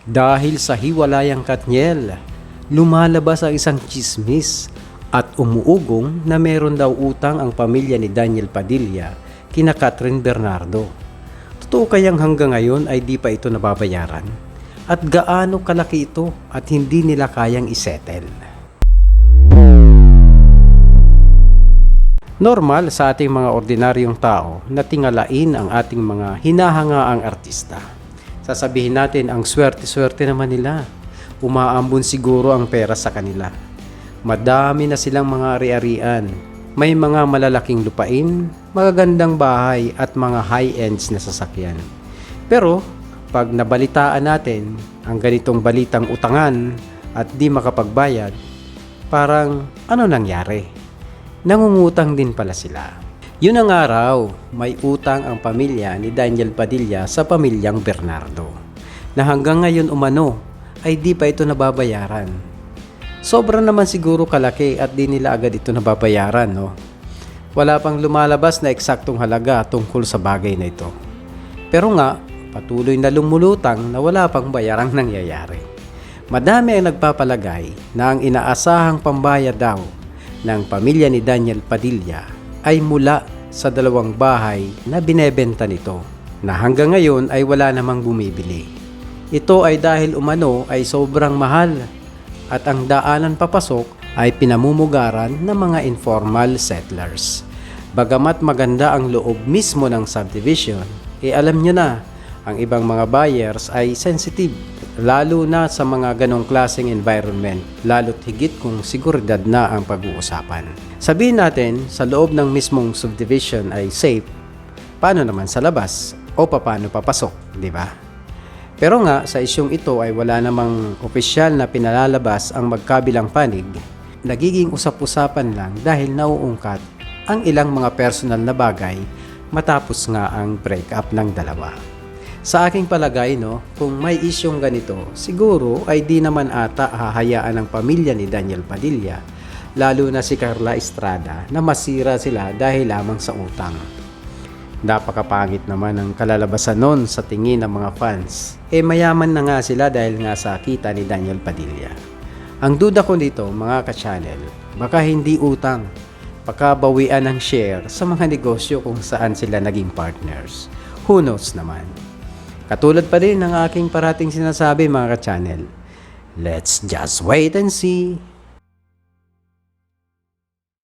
Dahil sa hiwalayang Katniel, lumalabas ang isang tsismis at umuugong na meron daw utang ang pamilya ni Daniel Padilla kina Catherine Bernardo. Totoo kayang hanggang ngayon ay di pa ito nababayaran? At gaano kalaki ito at hindi nila kayang isettle? Normal sa ating mga ordinaryong tao na tingalain ang ating mga hinahangaang artista. Sasabihin natin ang swerte-swerte naman nila. Umaambon siguro ang pera sa kanila. Madami na silang mga ari-arian. May mga malalaking lupain, magagandang bahay at mga high-ends na sasakyan. Pero pag nabalitaan natin ang ganitong balitang utangan at di makapagbayad, parang ano nangyari? Nangungutang din pala sila. Yun ang araw, may utang ang pamilya ni Daniel Padilla sa pamilyang Bernardo, na hanggang ngayon umano ay di pa ito nababayaran. Sobra naman siguro kalaki at di nila agad ito nababayaran, no? Wala pang lumalabas na eksaktong halaga tungkol sa bagay na ito. Pero nga, patuloy na lumulutang na wala pang bayarang nangyayari. Madami ang nagpapalagay na ang inaasahang pambayad daw ng pamilya ni Daniel Padilla ay mula sa 2 bahay na binebenta nito na hanggang ngayon ay wala namang bumibili. Ito ay dahil umano ay sobrang mahal at ang daanan papasok ay pinamumugaran ng mga informal settlers. Bagamat maganda ang loob mismo ng subdivision, alam nyo na, ang ibang mga buyers ay sensitive, lalo na sa mga ganong klaseng environment, lalo't higit kung seguridad na ang pag-uusapan. Sabihin natin, sa loob ng mismong subdivision ay safe, paano naman sa labas o paano papasok, di ba? Pero nga, sa isyong ito ay wala namang opisyal na pinalalabas ang magkabilang panig, nagiging usap-usapan lang dahil nauungkat ang ilang mga personal na bagay matapos nga ang breakup ng dalawa. Sa aking palagay, kung may isyong ganito, siguro ay di naman ata hahayaan ng pamilya ni Daniel Padilla, lalo na si Carla Estrada, na masira sila dahil lamang sa utang. Napakapangit naman ang kalalabasan nun sa tingin ng mga fans. Mayaman na nga sila dahil nga sa kita ni Daniel Padilla. Ang duda ko dito, mga ka-channel, baka hindi utang, baka bawian ng share sa mga negosyo kung saan sila naging partners. Who knows naman? Katulad pa rin ng aking parating sinasabi, mga ka-channel. Let's just wait and see.